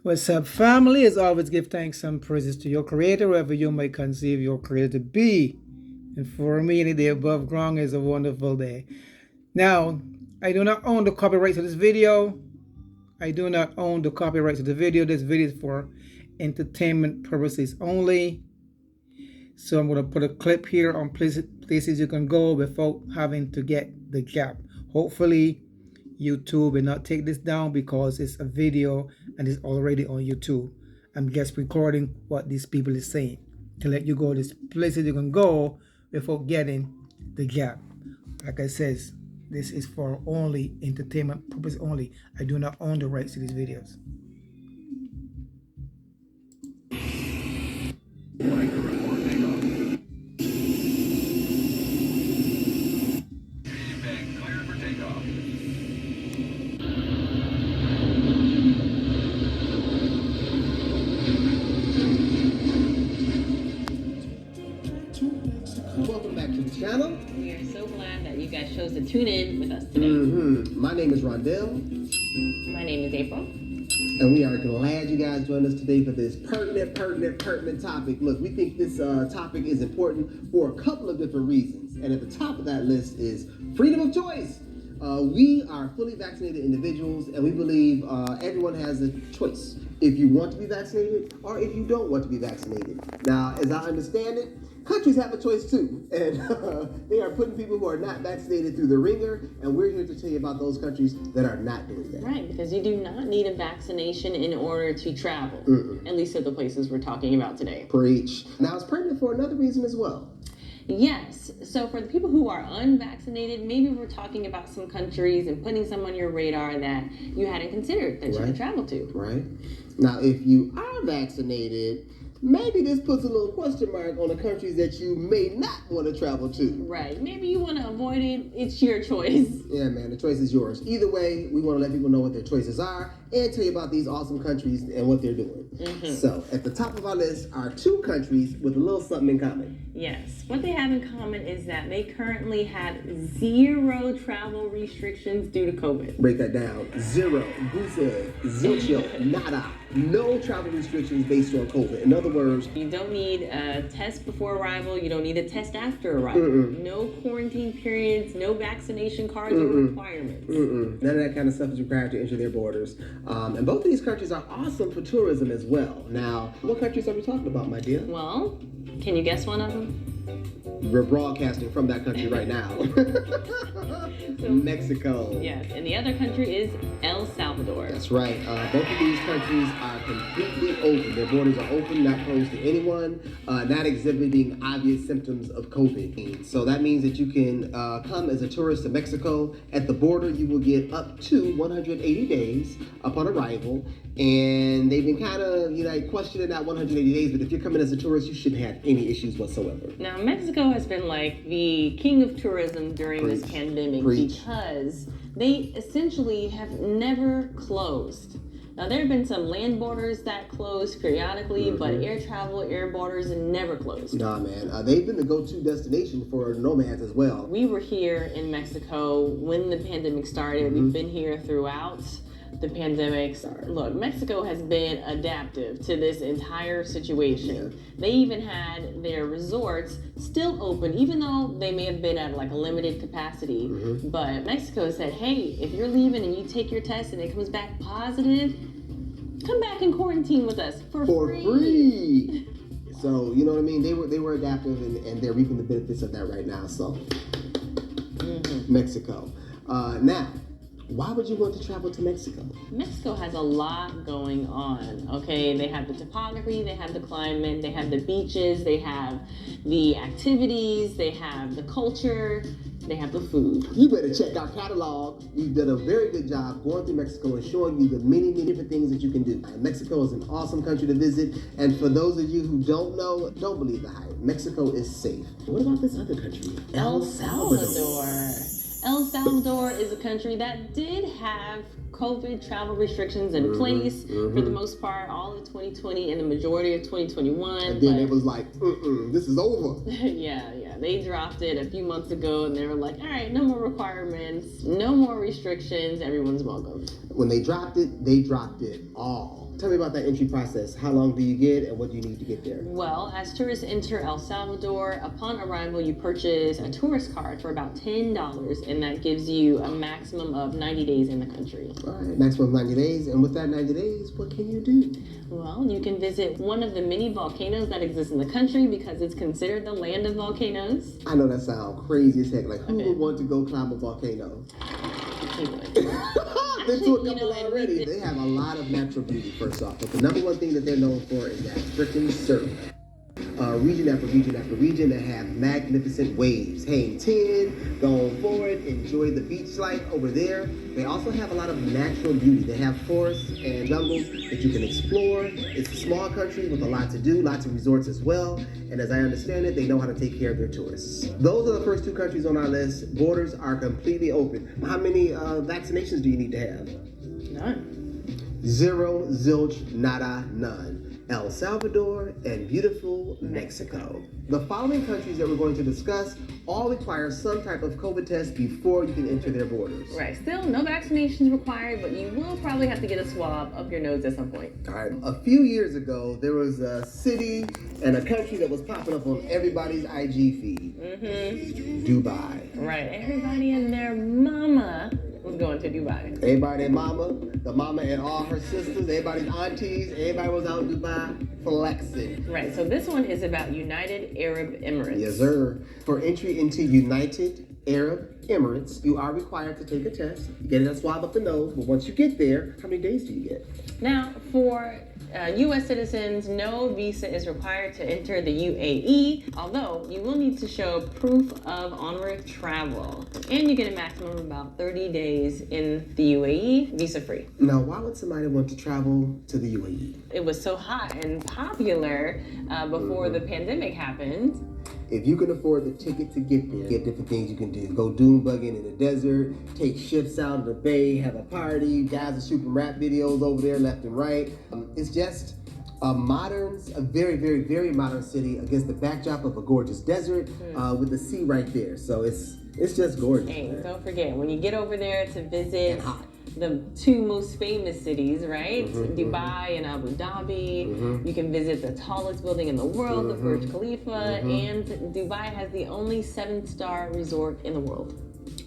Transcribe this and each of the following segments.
What's up, family? As always, give thanks and praises to your Creator, wherever you may conceive your Creator to be. And for me, any day above ground is a wonderful day. Now, I do not own the copyright to this video. I do not own the copyright to the video. This video is for entertainment purposes only. So I'm going to put a clip here on places you can go without having to get the gap. Hopefully, YouTube will not take this down because it's a video and it's already on YouTube. I'm just recording what these people is saying to let you go these places you can go without getting the gap. Like I says, this is for only entertainment purpose only. I do not own the rights to these videos. Welcome back to the channel. We are so glad that you guys chose to tune in with us today. My name is Rondell. My name is April. And we are glad you guys joined us today for this pertinent topic. Look, we think this topic is important for a couple of different reasons. And at the top of that list is freedom of choice. We are fully vaccinated individuals, and we believe everyone has a choice if you want to be vaccinated or if you don't want to be vaccinated. Now, as I understand it, countries have a choice too, and they are putting people who are not vaccinated through the ringer, and we're here to tell you about those countries that are not doing that. Right, because you do not need a vaccination in order to travel, at least at the places we're talking about today. Preach. Now, it's pertinent for another reason as well. Yes, so for the people who are unvaccinated, maybe we're talking about some countries and putting some on your radar that you hadn't considered that you could travel to. Right. Now, if you are vaccinated, maybe this puts a little question mark on the countries that you may not want to travel to. Right. Maybe you want to avoid it. It's your choice. Yeah, man. The choice is yours. Either way, we want to let people know what their choices are and tell you about these awesome countries and what they're doing. So, at the top of our list are two countries with a little something in common. Yes. What they have in common is that they currently have zero travel restrictions due to COVID. Break that down. Zero. Goose egg. Zilcho. Nada. No travel restrictions based on COVID. In other words, you don't need a test before arrival. You don't need a test after arrival. No quarantine periods. No vaccination cards or requirements. None of that kind of stuff is required to enter their borders. And both of these countries are awesome for tourism as well. Now, what countries are we talking about, my dear? Well, can you guess one of them? We're broadcasting from that country right now. Mexico. Yes, and the other country is El Salvador. That's right. Both of these countries are completely open. Their borders are open, not closed to anyone, not exhibiting obvious symptoms of COVID. So that means that you can come as a tourist to Mexico. At the border, you will get up to 180 days upon arrival. And they've been kind of, questioning that 180 days. But if you're coming as a tourist, you shouldn't have any issues whatsoever. Now, Mexico has been like the king of tourism during this pandemic because they essentially have never closed. Now, there have been some land borders that closed periodically, but air travel, air borders, never closed. Nah, man. They've been the go-to destination for nomads as well. We were here in Mexico when the pandemic started. We've been here throughout the pandemic. Look, Mexico has been adaptive to this entire situation. They even had their resorts still open, even though they may have been at like a limited capacity. But Mexico said, hey, if you're leaving and you take your test and it comes back positive, come back and quarantine with us for free. So, you know what I mean? They were adaptive and they're reaping the benefits of that right now. So, Mexico. Now, why would you want to travel to Mexico? Mexico has a lot going on, okay? They have the topography, they have the climate, they have the beaches, they have the activities, they have the culture, they have the food. You better check our catalog. We've done a very good job going through Mexico and showing you the many different things that you can do. Mexico is an awesome country to visit. And for those of you who don't know, don't believe the hype. Mexico is safe. What about this other country? El Salvador. El Salvador is a country that did have COVID travel restrictions in place for the most part, all of 2020 and the majority of 2021. And then it was like, this is over. Yeah. They dropped it a few months ago and they were like, all right, no more requirements, no more restrictions, everyone's welcome. When they dropped it all. tell me about that entry process. How long do you get, and what do you need to get there? Well, as tourists enter El Salvador, upon arrival, you purchase a tourist card for about $10, and that gives you a maximum of 90 days in the country. All right, maximum 90 days. And with that 90 days, what can you do? Well, you can visit one of the many volcanoes that exist in the country because it's considered the land of volcanoes. I know that sounds crazy as heck. Like, who Okay. would want to go climb a volcano? You would. Been to a couple and already. They have a lot of natural beauty, first off. But the number one thing that they're known for is that freaking surf. Region after region after region that have magnificent waves. Hang 10, go forward, enjoy the beach life over there. They also have a lot of natural beauty. They have forests and jungles that you can explore. It's a small country with a lot to do, lots of resorts as well. And as I understand it, they know how to take care of their tourists. Those are the first two countries on our list. Borders are completely open. How many vaccinations do you need to have? None. Zero, zilch, nada, none. El Salvador and beautiful Mexico. The following countries that we're going to discuss all require some type of COVID test before you can enter their borders. Right. Still, no vaccinations required, but you will probably have to get a swab up your nose at some point. All right. A few years ago, there was a city and a country that was popping up on everybody's IG feed. Dubai. Right. Everybody and their mama was going to Dubai. Everybody, their mama, the mama and all her sisters, everybody's aunties, everybody was out in Dubai flexing. Right. So this one is about United Arab Emirates. Yes, sir. For entry into United Arab Emirates, you are required to take a test. You get a swab up the nose, but once you get there, how many days do you get? Now, for U.S. citizens, no visa is required to enter the UAE, although you will need to show proof of onward travel. And you get a maximum of about 30 days in the UAE, visa-free. Now, why would somebody want to travel to the UAE? It was so hot and popular before the pandemic happened. If you can afford the ticket to get there, get different things you can do. Go dune bugging in the desert, take ships out of the bay, have a party. Guys are shooting rap videos over there left and right. It's just a very, very, very modern city against the backdrop of a gorgeous desert with the sea right there. So it's just gorgeous. Hey, Man. don't forget, when you get over there to visit And hot. the two most famous cities, right? Dubai and Abu Dhabi. You can visit the tallest building in the world, the Burj Khalifa, and Dubai has the only 7-star resort in the world.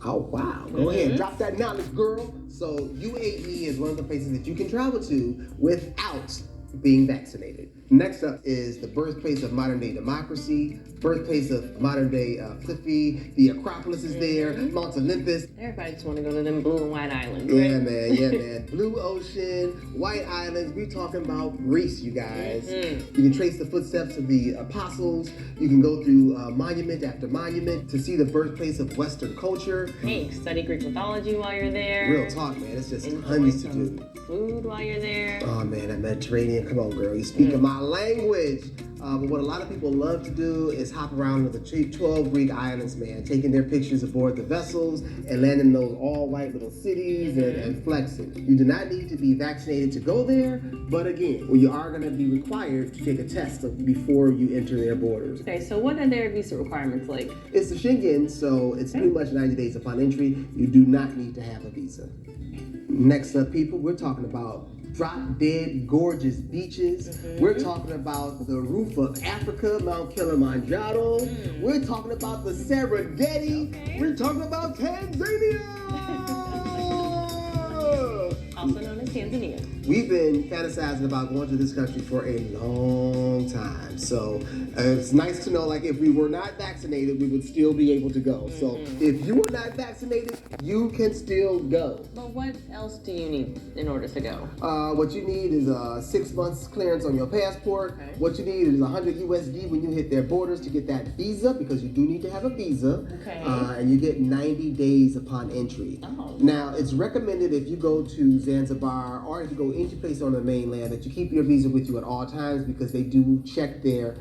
Oh, wow. Go ahead, drop that knowledge, girl. So UAE is one of the places that you can travel to without being vaccinated. Next up is the birthplace of modern day democracy, birthplace of modern day Cliffy, the Acropolis is there, Mount Olympus. Everybody just want to go to them blue and white islands, Yeah, right? man, yeah, man. Blue Ocean, White Islands, we talking about Greece, you guys. You can trace the footsteps of the apostles. You can go through monument after monument to see the birthplace of Western culture. Hey, study Greek mythology while you're there. Real talk, man. It's just Enjoy tons to some do. food while you're there. Oh man, that Mediterranean, come on girl, you speaking my language. But what a lot of people love to do is hop around to the 12 Greek islands, man, taking their pictures aboard the vessels and landing in those all white little cities and flexing. You do not need to be vaccinated to go there, but again, well, you are gonna be required to take a test before you enter their borders. Okay, so what are their visa requirements like? It's the Schengen, so it's pretty much 90 days upon entry. You do not need to have a visa. Next up, people, we're talking about drop dead gorgeous beaches. We're talking about the roof of Africa, Mount Kilimanjaro. We're talking about the Serengeti. We're talking about Tanzania. Also known as Tanzania. We've been fantasizing about going to this country for a long time. So it's nice to know, like, if we were not vaccinated, we would still be able to go. So if you were not vaccinated, you can still go. But what else do you need in order to go? What you need is 6 months clearance on your passport. Okay. What you need is 100 USD when you hit their borders to get that visa, because you do need to have a visa. Okay. And you get 90 days upon entry. Oh. Now, it's recommended if you go to Zanzibar or if you go any place on the mainland that you keep your visa with you at all times, because they do check there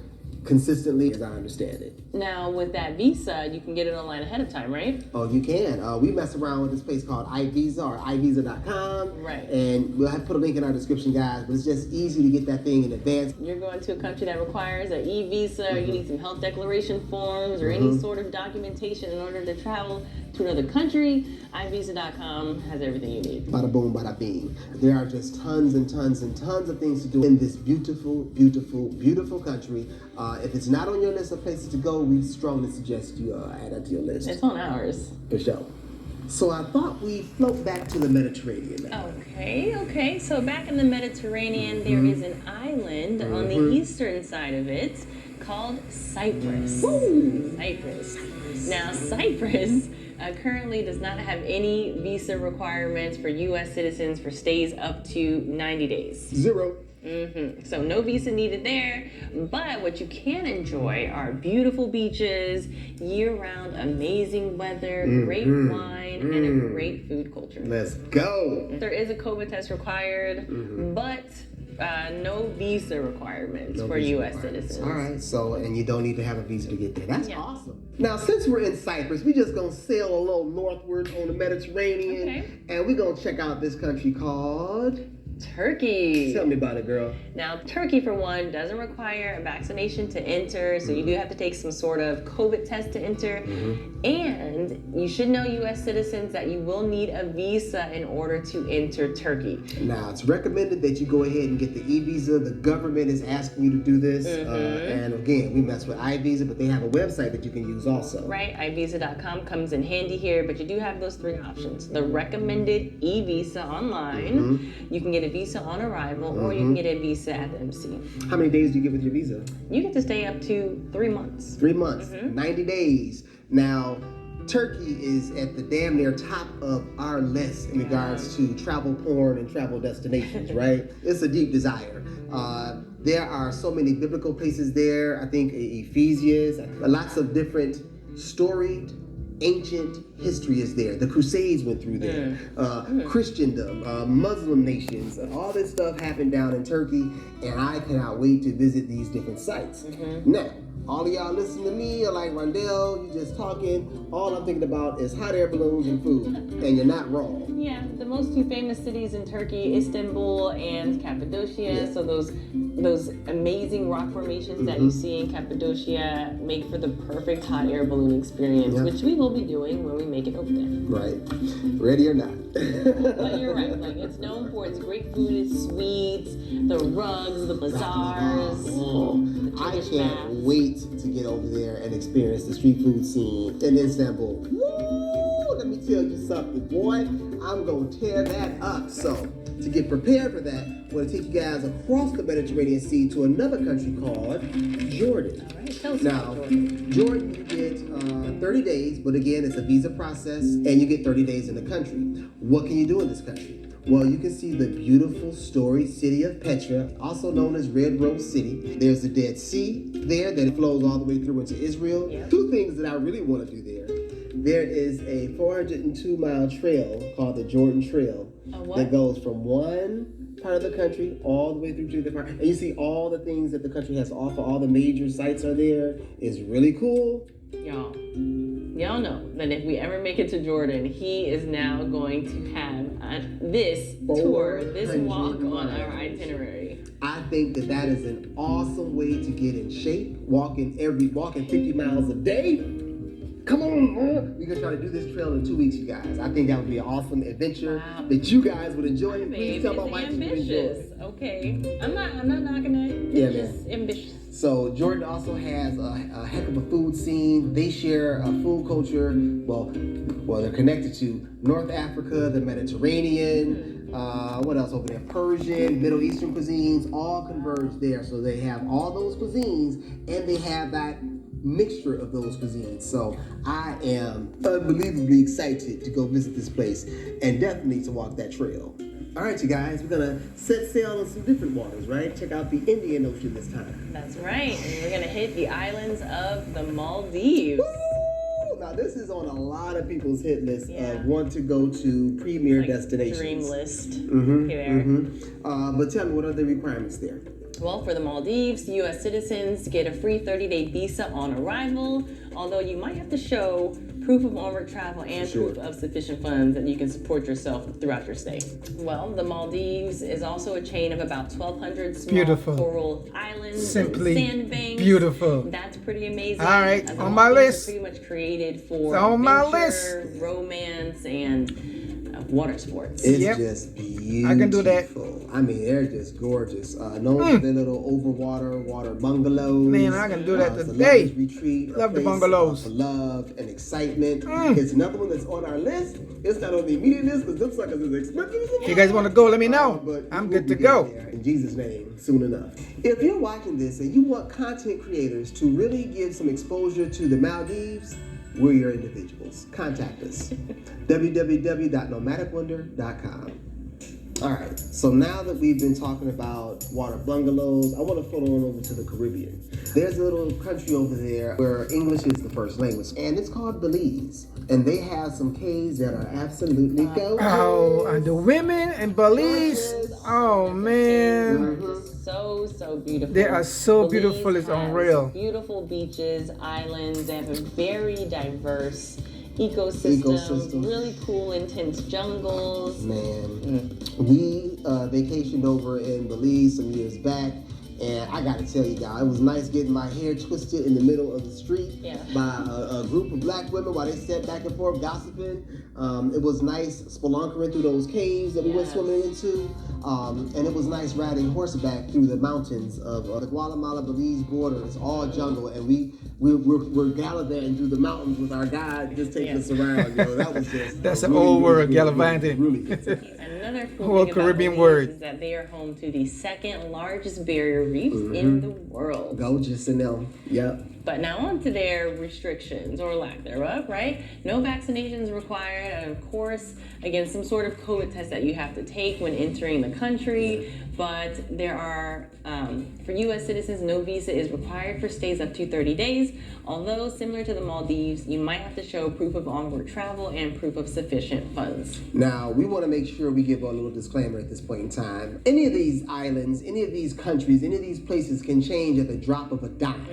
consistently, as I understand it. Now, with that visa, you can get it online ahead of time, right? Oh, you can. We mess around with this place called iVisa or iVisa.com. Right. And we'll have to put a link in our description, guys, but it's just easy to get that thing in advance. You're going to a country that requires an e-visa, or you need some health declaration forms or any sort of documentation in order to travel. to another country, ivisa.com has everything you need. Bada boom, bada bing. There are just tons and tons and tons of things to do in this beautiful, beautiful, beautiful country. If it's not on your list of places to go, we strongly suggest you add that to your list. It's on ours. For sure. So I thought we'd float back to the Mediterranean now. Okay. So back in the Mediterranean, there is an island on the eastern side of it called Cyprus. Cyprus. Now, Cyprus currently does not have any visa requirements for U.S. citizens for stays up to 90 days. 0. So no visa needed there, but what you can enjoy are beautiful beaches, year-round amazing weather, great wine, and a great food culture. Let's go. There is a COVID test required, but no visa requirements for U.S. citizens. All right, so, and you don't need to have a visa to get there. That's awesome. Now, since we're in Cyprus, we're just going to sail a little northward on the Mediterranean, and we're going to check out this country called... Turkey. Tell me about it, girl. Now, Turkey, for one, doesn't require a vaccination to enter, so you do have to take some sort of COVID test to enter. And you should know, U.S. citizens, that you will need a visa in order to enter Turkey. Now, it's recommended that you go ahead and get the e-visa. The government is asking you to do this. And again, we mess with iVisa, but they have a website that you can use also. Right, iVisa.com comes in handy here, but you do have those 3 options. The recommended e-visa online, you can get a visa on arrival, or you can get a visa at the embassy. How many days do you get with your visa? You get to stay up to 3 months. 3 months, 90 days. Now, Turkey is at the damn near top of our list in regards to travel porn and travel destinations, right? It's a deep desire. There are so many biblical places there. I think Ephesians, lots of different storied ancient history is there. The Crusades went through there. Christendom, Muslim nations, all this stuff happened down in Turkey, and I cannot wait to visit these different sites. Now, all of y'all listen to me are like, Rondell, you just talking. All I'm thinking about is hot air balloons and food, and you're not wrong. Yeah, the most 2 famous cities in Turkey, Istanbul and Cappadocia. So those amazing rock formations that you see in Cappadocia make for the perfect hot air balloon experience, which we will be doing when we make it over there. Right. Ready or not. But you're right, like it's known for its great food, its sweets, the rugs, the bazaars, the I Turkish can't baths. wait to get over there and experience the street food scene in Istanbul. Woo! Let me tell you something, boy. I'm going to tear that up. So, to get prepared for that, I'm going to take you guys across the Mediterranean Sea to another country called Jordan. All right, tell us Now, about Jordan. Jordan, you get 30 days, but again, it's a visa process, and you get 30 days in the country. What can you do in this country? Well, you can see the beautiful storied city of Petra, also known as Red Rose City. There's the Dead Sea there that flows all the way through into Israel. Yeah. 2 things that I really want to do there. There is a 402-mile trail called the Jordan Trail that goes from one part of the country all the way through to the part. And you see all the things that the country has to offer. All the major sites are there. It's really cool. Y'all know that if we ever make it to Jordan, he is now going to have this tour, this walk on our itinerary. I think that is an awesome way to get in shape. Walking 50 miles a day. Come on, man. We're gonna try to do this trail in 2 weeks, you guys. I think that would be an awesome adventure that you guys would enjoy. Please tell my wife you enjoy. Okay, I'm not knocking it. Yeah, It's just ambitious. So Jordan also has a heck of a food scene. They share a food culture. Well, they're connected to North Africa, the Mediterranean. What else over there? Persian, Middle Eastern cuisines, all converge there. So they have all those cuisines, and they have that mixture of those cuisines. So I am unbelievably excited to go visit this place and definitely to walk that trail. All right, you guys, we're gonna set sail on some different waters, right? Check out the Indian Ocean this time. That's right, and we're gonna hit the islands of the Maldives. Woo! Now this is on a lot of people's hit list of want to go to premier destinations. Dream list. But tell me, what are the requirements there? Well, for the Maldives, U.S. citizens get a free 30-day visa on arrival, although you might have to show proof of onward travel and proof of sufficient funds that you can support yourself throughout your stay. Well, the Maldives is also a chain of about 1,200 small coral islands Simply and sandbanks. beautiful. That's pretty amazing. All right, The on my Maldives list. are pretty much created for It's on my adventure, list. romance, and water sports. It's Yep. just beautiful. I can do that. I mean, they're just gorgeous. Known for their little water bungalows. Man, I can do that it's a today. lovely retreat. Love the place, bungalows. For love and excitement. It's another one that's on our list. It's not on the immediate list because them suckers is expensive. If you guys want to go, let me know. But I'm we'll good to be go. getting there in Jesus' name soon enough. If you're watching this and you want content creators to really give some exposure to the Maldives, we're your individuals. Contact us. www.nomadicwonder.com. All right, so now that we've been talking about water bungalows, I want to float on over to the Caribbean. There's a little country over there where English is the first language, and it's called Belize. And they have some caves that are absolutely gorgeous. Oh, and the women in Belize. Oh, man. So beautiful. They are so Belize beautiful, it's has unreal. Beautiful beaches, islands. They have a very diverse ecosystem. Really cool, intense jungles. Man, we vacationed over in Belize some years back, and I gotta tell you guys, it was nice getting my hair twisted in the middle of the street by a group of black women while they sat back and forth gossiping. It was nice spelunkering through those caves that we went swimming into, and it was nice riding horseback through the mountains of the Guatemala-Belize border. It's all jungle, and we're gallivanting through the mountains with our guide just taking us around. You know, that was just That's an old word, gallivanting. Really good time. Another cool Whole thing Caribbean about Belize word. is that they are home to the second largest barrier reef in the world. Gorgeous in them. Yep. But now on to their restrictions or lack thereof, right? No vaccinations required, and of course, again, some sort of COVID test that you have to take when entering the country. But there are, for U.S. citizens, no visa is required for stays up to 30 days. Although similar to the Maldives, you might have to show proof of onward travel and proof of sufficient funds. Now, we want to make sure we give a little disclaimer at this point in time. Any of these islands, any of these countries, any of these places can change at the drop of a dime.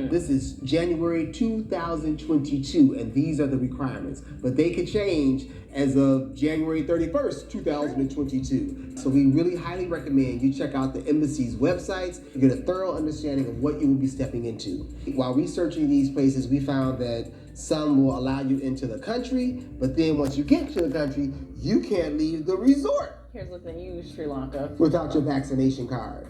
This is January 2022, and these are the requirements. But they could change as of January 31st, 2022. So we really highly recommend you check out the embassy's websites to get a thorough understanding of what you will be stepping into. While researching these places, we found that some will allow you into the country, but then once you get to the country, you can't leave the resort Here's looking at you, Sri Lanka. without your vaccination card.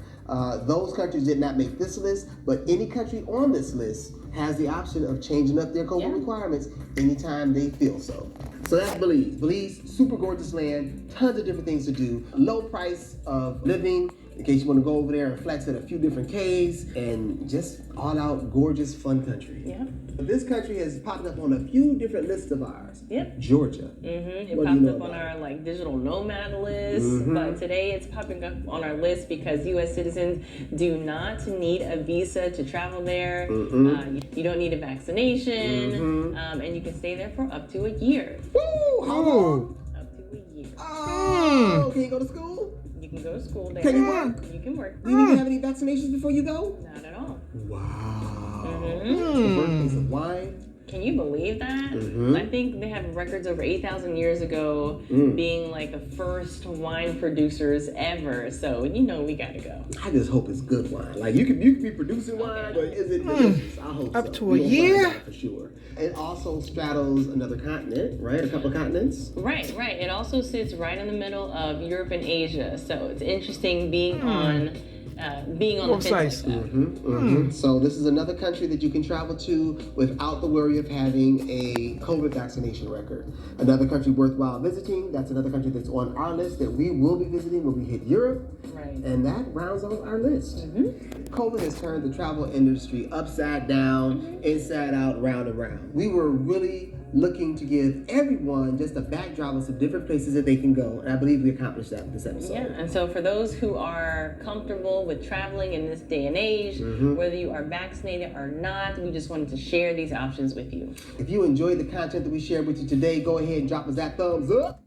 Those countries did not make this list, but any country on this list has the option of changing up their COVID requirements anytime they feel so. So that's Belize. Belize, super gorgeous land, tons of different things to do, low price of living, in case you want to go over there and flex at a few different caves, and just all out gorgeous fun country. Yeah. This country has popped up on a few different lists of ours. Yep. Georgia. It What do popped you know up on about our digital nomad list, but today it's popping up on our list because U.S. citizens do not need a visa to travel there. You don't need a vaccination, and you can stay there for up to a year. Woo! How long? Up to a year. Oh, can you go to school? You can go to school there. Can you work? You can work. Do you need to have any vaccinations before you go? Not at all. Wow. The birthplace of wine. Can you believe that? I think they have records over 8,000 years ago being the first wine producers ever. So, we gotta go. I just hope it's good wine. You could be producing wine, but is it delicious? I hope so. Up to a We'll find year? out for sure. It also straddles another continent, right? A couple of continents. Right. It also sits right in the middle of Europe and Asia. So it's interesting being on Both the fence sides. like that. So this is another country that you can travel to without the worry of having a COVID vaccination record. Another country worthwhile visiting. That's another country that's on our list that we will be visiting when we hit Europe. Right. And that rounds off our list. COVID has turned the travel industry upside down, inside out, round and round. We were really looking to give everyone just a backdrop of some different places that they can go. And I believe we accomplished that with this episode. Yeah, and so for those who are comfortable with traveling in this day and age, whether you are vaccinated or not, we just wanted to share these options with you. If you enjoyed the content that we shared with you today, go ahead and drop us that thumbs up.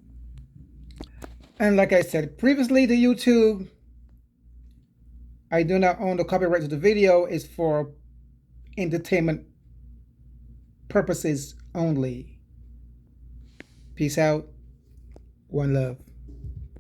And like I said previously to YouTube, I do not own the copyright to the video. It's for entertainment purposes only. Peace out. One love.